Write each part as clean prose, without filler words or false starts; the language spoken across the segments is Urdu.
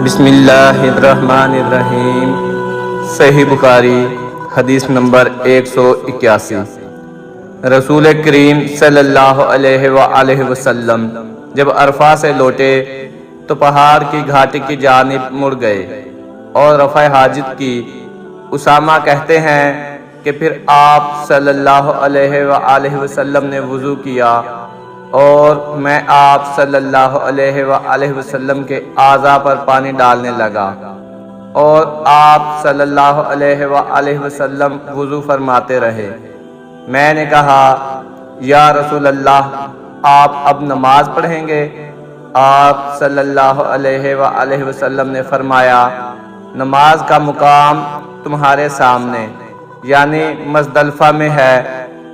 بسم اللہ الرحمن الرحیم۔ صحیح بخاری حدیث نمبر 181۔ رسول کریم صلی اللہ علیہ وآلہ وسلم جب عرفہ سے لوٹے تو پہاڑ کی گھاٹی کی جانب مڑ گئے اور رفع حاجت کی۔ اسامہ کہتے ہیں کہ پھر آپ صلی اللہ علیہ وآلہ وسلم نے وضو کیا اور میں آپ صلی اللہ علیہ وآلہ وسلم کے اعضاء پر پانی ڈالنے لگا اور آپ صلی اللہ علیہ وآلہ وسلم وضو فرماتے رہے۔ میں نے کہا یا رسول اللہ، آپ اب نماز پڑھیں گے؟ آپ صلی اللہ علیہ وآلہ وسلم نے فرمایا، نماز کا مقام تمہارے سامنے یعنی مزدلفہ میں ہے،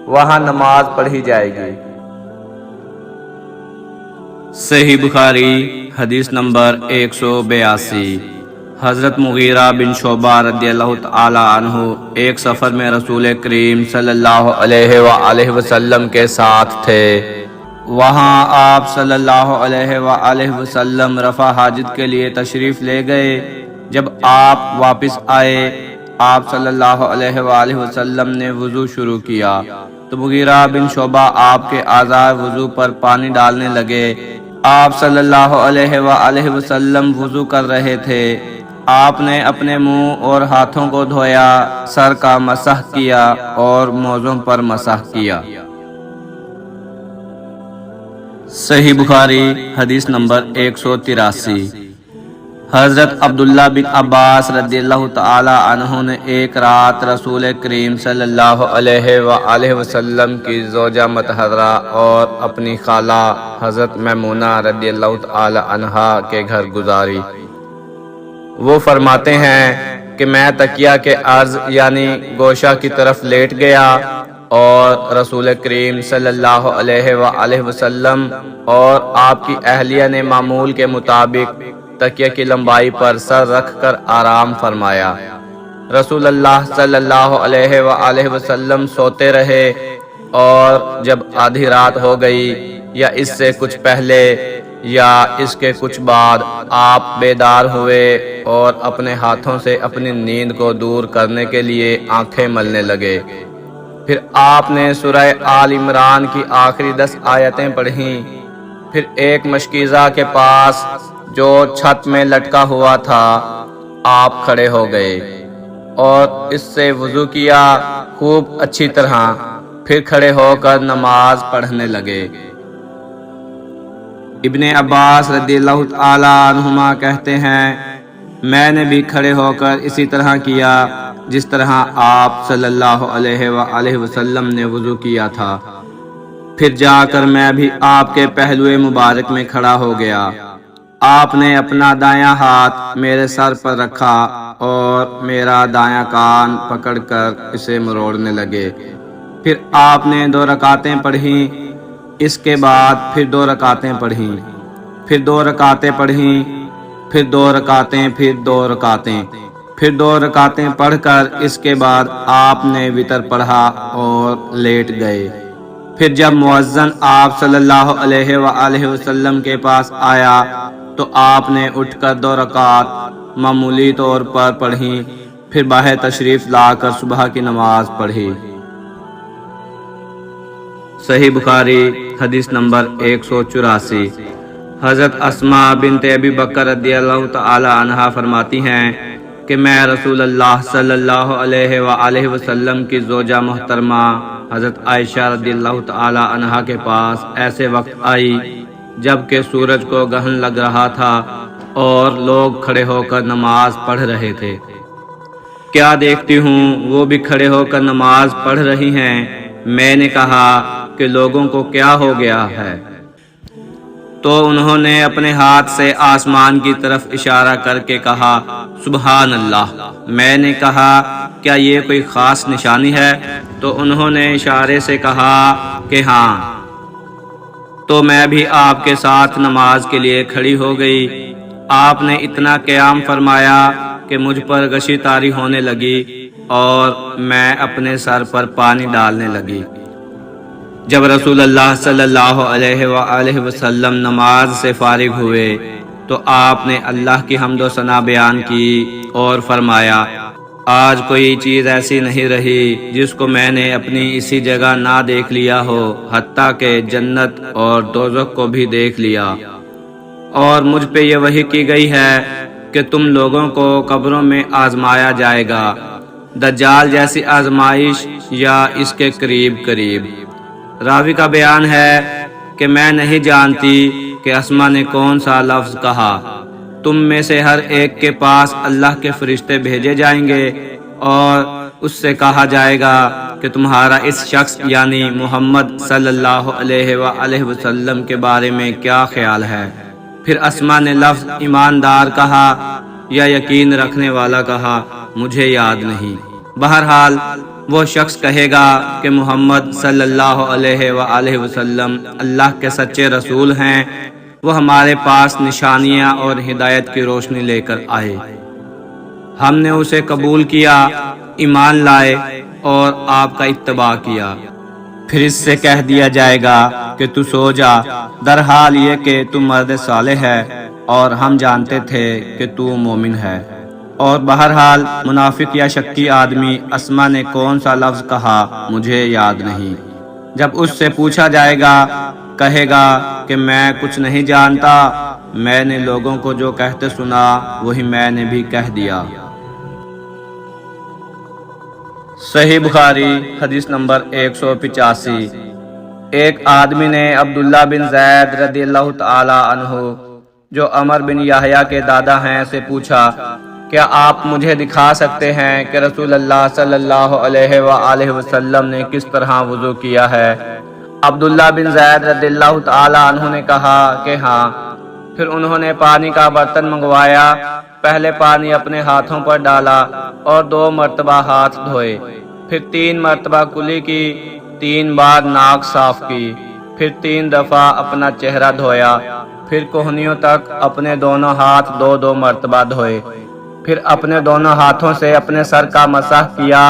وہاں نماز پڑھی جائے گی۔ صحیح بخاری حدیث نمبر 182۔ حضرت مغیرہ بن شعبہ رضی اللہ تعالی عنہ ایک سفر میں رسول کریم صلی اللہ علیہ وآلہ وسلم کے ساتھ تھے۔ وہاں آپ صلی اللہ علیہ وآلہ وسلم رفع حاجت کے لیے تشریف لے گئے۔ جب آپ واپس آئے، آپ صلی اللہ علیہ وآلہ وسلم نے وضو شروع کیا تو مغیرہ بن شعبہ آپ کے اعضاء وضو پر پانی ڈالنے لگے۔ آپ صلی اللہ علیہ وآلہ وسلم وضو کر رہے تھے۔ آپ نے اپنے منہ اور ہاتھوں کو دھویا، سر کا مسح کیا اور موزوں پر مسح کیا۔ صحیح بخاری حدیث نمبر 183۔ حضرت عبداللہ بن عباس رضی اللہ تعالی عنہ نے ایک رات رسول کریم صلی اللہ علیہ وآلہ وسلم کی زوجہ مطہرہ اور اپنی خالہ حضرت میمونہ رضی اللہ تعالی عنہا کے گھر گزاری۔ وہ فرماتے ہیں کہ میں تکیہ کے عرض یعنی گوشہ کی طرف لیٹ گیا اور رسول کریم صلی اللہ علیہ وآلہ وسلم اور آپ کی اہلیہ نے معمول کے مطابق تکیہ کی لمبائی پر سر رکھ کر آرام فرمایا۔ رسول اللہ صلی اللہ علیہ وآلہ وسلم سوتے رہے اور جب آدھی رات ہو گئی یا اس سے کچھ پہلے یا اس کے کچھ بعد آپ بیدار ہوئے اور اپنے ہاتھوں سے اپنی نیند کو دور کرنے کے لیے آنکھیں ملنے لگے۔ پھر آپ نے سورہ آل عمران کی آخری 10 آیتیں پڑھیں۔ پھر ایک مشکیزہ کے پاس جو چھت میں لٹکا ہوا تھا آپ کھڑے ہو گئے اور اس سے وضو کیا خوب اچھی طرح، پھر کھڑے ہو کر نماز پڑھنے لگے۔ ابن عباس رضی اللہ تعالی عنہما کہتے ہیں میں نے بھی کھڑے ہو کر اسی طرح کیا جس طرح آپ صلی اللہ علیہ وآلہ وسلم نے وضو کیا تھا۔ پھر جا کر میں بھی آپ کے پہلوئے مبارک میں کھڑا ہو گیا۔ آپ نے اپنا دایاں ہاتھ میرے سر پر رکھا اور میرا دایاں کان پکڑ کر اسے مروڑنے لگے۔ پھر آپ نے 2 رکعتیں پڑھیں، اس کے بعد پھر 2 رکعتیں پڑھیں، پھر 2 رکعتیں پڑھیں، پھر 2 رکعتیں، پھر 2 رکعتیں، پھر 2 رکعتیں پڑھ کر اس کے بعد آپ نے وتر پڑھا اور لیٹ گئے۔ پھر جب مؤذن آپ صلی اللہ علیہ وآلہ وسلم کے پاس آیا تو آپ نے اٹھ کر 2 رکعت معمولی طور پر پڑھیں، پھر باہر تشریف لا کر صبح کی نماز پڑھی۔ صحیح بخاری حدیث نمبر 184۔ حضرت اسماء بنت ابی بکر رضی اللہ تعالی عنہا فرماتی ہیں کہ میں رسول اللہ صلی اللہ علیہ وآلہ وسلم کی زوجہ محترمہ حضرت عائشہ رضی اللہ تعالی عنہا کے پاس ایسے وقت آئی جبکہ سورج کو گہن لگ رہا تھا اور لوگ کھڑے ہو کر نماز پڑھ رہے تھے۔ کیا دیکھتی ہوں وہ بھی کھڑے ہو کر نماز پڑھ رہی ہیں۔ میں نے کہا کہ لوگوں کو کیا ہو گیا ہے؟ تو انہوں نے اپنے ہاتھ سے آسمان کی طرف اشارہ کر کے کہا سبحان اللہ۔ میں نے کہا کیا یہ کوئی خاص نشانی ہے؟ تو انہوں نے اشارے سے کہا کہ ہاں۔ تو میں بھی آپ کے ساتھ نماز کے لیے کھڑی ہو گئی۔ آپ نے اتنا قیام فرمایا کہ مجھ پر غشی طاری ہونے لگی اور میں اپنے سر پر پانی ڈالنے لگی۔ جب رسول اللہ صلی اللہ علیہ وآلہ وسلم نماز سے فارغ ہوئے تو آپ نے اللہ کی حمد و ثنا بیان کی اور فرمایا آج کوئی چیز ایسی نہیں رہی جس کو میں نے اپنی اسی جگہ نہ دیکھ لیا ہو، حتیٰ کہ جنت اور دوزخ کو بھی دیکھ لیا۔ اور مجھ پہ یہ وحی کی گئی ہے کہ تم لوگوں کو قبروں میں آزمایا جائے گا، دجال جیسی آزمائش یا اس کے قریب قریب۔ راوی کا بیان ہے کہ میں نہیں جانتی کہ اسما نے کون سا لفظ کہا۔ تم میں سے ہر ایک کے پاس اللہ کے فرشتے بھیجے جائیں گے اور اس سے کہا جائے گا کہ تمہارا اس شخص یعنی محمد صلی اللہ علیہ وآلہ وسلم کے بارے میں کیا خیال ہے۔ پھر اسما نے لفظ ایماندار کہا یا یقین رکھنے والا کہا، مجھے یاد نہیں۔ بہرحال وہ شخص کہے گا کہ محمد صلی اللہ علیہ وآلہ وسلم اللہ کے سچے رسول ہیں، وہ ہمارے پاس نشانیاں اور ہدایت کی روشنی لے کر آئے، ہم نے اسے قبول کیا، ایمان لائے اور آپ کا اتباع کیا۔ پھر اس سے کہہ دیا جائے گا کہ تو سو جا، در حال یہ کہ تو مرد صالح ہے اور ہم جانتے تھے کہ تو مومن ہے۔ اور بہرحال منافق یا شکی آدمی اسما نے کون سا لفظ کہا، مجھے یاد نہیں۔ جب اس سے پوچھا جائے گا کہے گا کہ میں کچھ نہیں جانتا، میں نے لوگوں کو جو کہتے سنا وہی میں نے بھی کہہ دیا۔ صحیح بخاری حدیث نمبر 185۔ ایک آدمی نے عبداللہ بن زید رضی اللہ تعالی عنہ جو عمر بن یحییٰ کے دادا ہیں سے پوچھا، کیا آپ مجھے دکھا سکتے ہیں کہ رسول اللہ صلی اللہ علیہ وآلہ وسلم نے کس طرح وضو کیا ہے؟ عبداللہ بن زید رضی اللہ تعالی عنہ نے کہا کہ ہاں۔ پھر انہوں نے پانی کا برتن منگوایا، پہلے پانی اپنے ہاتھوں پر ڈالا اور 2 مرتبہ ہاتھ دھوئے، پھر 3 مرتبہ کلی کی، 3 بار ناک صاف کی، پھر 3 دفعہ اپنا چہرہ دھویا، پھر کوہنیوں تک اپنے دونوں ہاتھ 2 مرتبہ دھوئے، پھر اپنے دونوں ہاتھوں سے اپنے سر کا مسح کیا،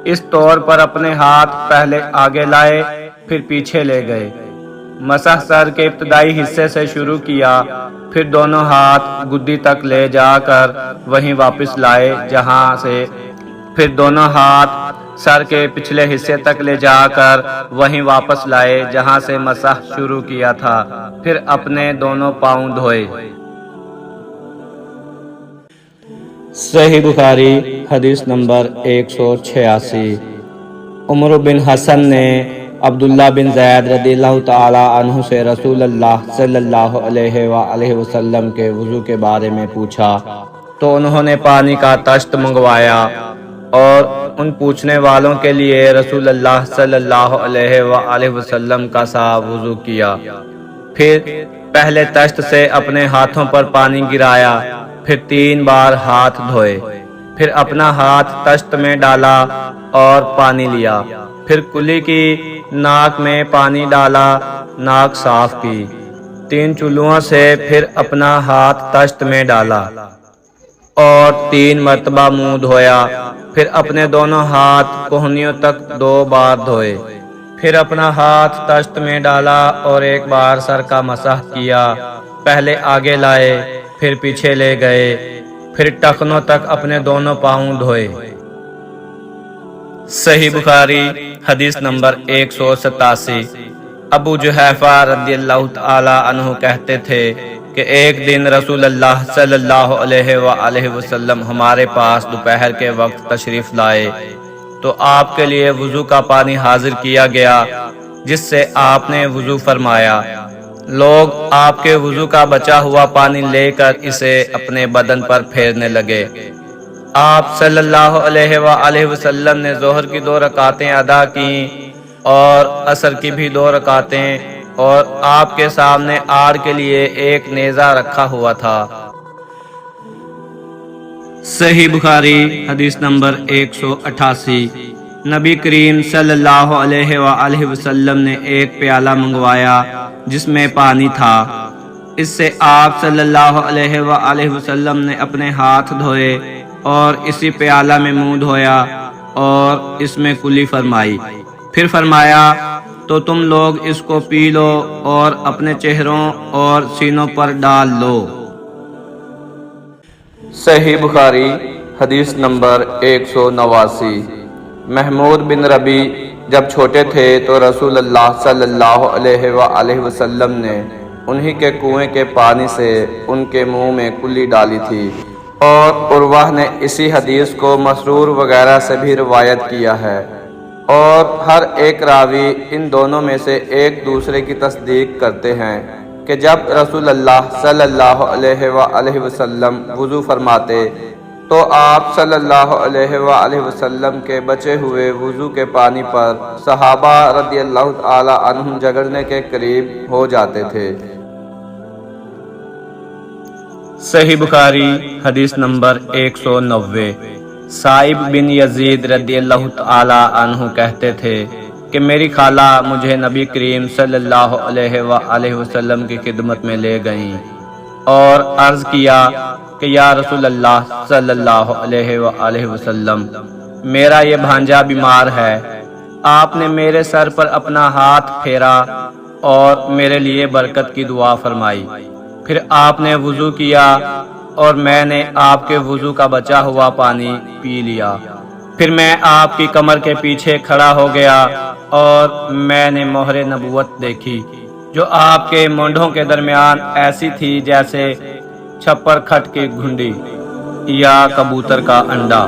اس طور پر اپنے ہاتھ پہلے آگے لائے پھر پیچھے لے گئے، مسح سر کے ابتدائی حصے سے شروع کیا، پھر دونوں ہاتھ گدی تک لے جا کر وہیں واپس لائے جہاں سے، پھر دونوں ہاتھ سر کے پچھلے حصے تک لے جا کر وہیں واپس لائے جہاں سے مسح شروع کیا تھا، پھر اپنے دونوں پاؤں دھوئے۔ صحیح بخاری حدیث نمبر 186۔ عمر بن حسن نے عبداللہ بن زید رضی اللہ تعالی عنہ سے رسول اللہ صلی اللہ علیہ وآلہ وسلم کے وضو کے بارے میں پوچھا تو انہوں نے پانی کا تشت منگوایا اور ان پوچھنے والوں کے لیے رسول اللہ صلی اللہ علیہ وآلہ وسلم کا سا وضو کیا، پھر پہلے تشت سے اپنے ہاتھوں پر پانی گرایا، پھر 3 بار ہاتھ دھوئے، پھر اپنا ہاتھ تشت میں ڈالا اور پانی لیا، پھر کلی کی، ناک میں پانی ڈالا، ناک صاف کی، 3 چولوں سے پھر اپنا ہاتھ تشت میں ڈالا اور 3 مرتبہ منہ دھویا، پھر اپنے دونوں ہاتھ کوہنیوں تک 2 بار دھوئے، پھر اپنا ہاتھ تشت میں ڈالا اور 1 بار سر کا مسح کیا، پہلے آگے لائے پھر پیچھے لے گئے، پھر ٹخنوں تک اپنے دونوں پاؤں دھوئے۔ صحیح بخاری حدیث نمبر 187۔ ابو جحیفہ رضی اللہ تعالی عنہ کہتے تھے کہ ایک دن رسول اللہ صلی اللہ علیہ وآلہ وسلم ہمارے پاس دوپہر کے وقت تشریف لائے تو آپ کے لیے وضو کا پانی حاضر کیا گیا جس سے آپ نے وضو فرمایا۔ لوگ آپ کے وضو کا بچا ہوا پانی لے کر اسے اپنے بدن پر پھیرنے لگے۔ آپ صلی اللہ علیہ وآلہ وسلم نے ظہر کی 2 رکعتیں ادا کیں اور عصر کی بھی 2 رکعتیں، اور آپ کے سامنے آڑ کے لیے ایک نیزہ رکھا ہوا تھا۔ صحیح بخاری حدیث نمبر 188۔ نبی کریم صلی اللہ علیہ وآلہ وسلم نے ایک پیالہ منگوایا جس میں پانی تھا، اس سے آپ صلی اللہ علیہ وآلہ وسلم نے اپنے ہاتھ دھوئے اور اسی پیالہ میں منہ دھویا اور اس میں کلی فرمائی، پھر فرمایا تو تم لوگ اس کو پی لو اور اپنے چہروں اور سینوں پر ڈال لو۔ صحیح بخاری حدیث نمبر 189۔ محمود بن ربی جب چھوٹے تھے تو رسول اللہ صلی اللہ علیہ وآلہ وسلم نے انہی کے کنویں کے پانی سے ان کے منہ میں کلی ڈالی تھی، اور عروہ نے اسی حدیث کو مسرور وغیرہ سے بھی روایت کیا ہے، اور ہر ایک راوی ان دونوں میں سے ایک دوسرے کی تصدیق کرتے ہیں کہ جب رسول اللہ صلی اللہ علیہ وآلہ وسلم وضو فرماتے تو آپ صلی اللہ علیہ وآلہ وسلم کے بچے ہوئے وضو کے پانی پر صحابہ رضی اللہ تعالی عنہم جگڑنے کے قریب ہو جاتے تھے۔ صحیح بخاری حدیث نمبر 190۔ سائب بن یزید رضی اللہ تعالی عنہ کہتے تھے کہ میری خالہ مجھے نبی کریم صلی اللہ علیہ وآلہ وسلم کی خدمت میں لے گئیں اور عرض کیا کہ یا رسول اللہ صلی اللہ علیہ وآلہ وسلم، میرا یہ بھانجا بیمار ہے۔ آپ نے میرے سر پر اپنا ہاتھ پھیرا اور میرے لیے برکت کی دعا فرمائی، پھر آپ نے وضو کیا اور میں نے آپ کے وضو کا بچا ہوا پانی پی لیا، پھر میں آپ کی کمر کے پیچھے کھڑا ہو گیا اور میں نے مہر نبوت دیکھی جو آپ کے مونڈھوں کے درمیان ایسی تھی جیسے چھپر کھٹ کی گھنڈی یا کبوتر کا انڈا۔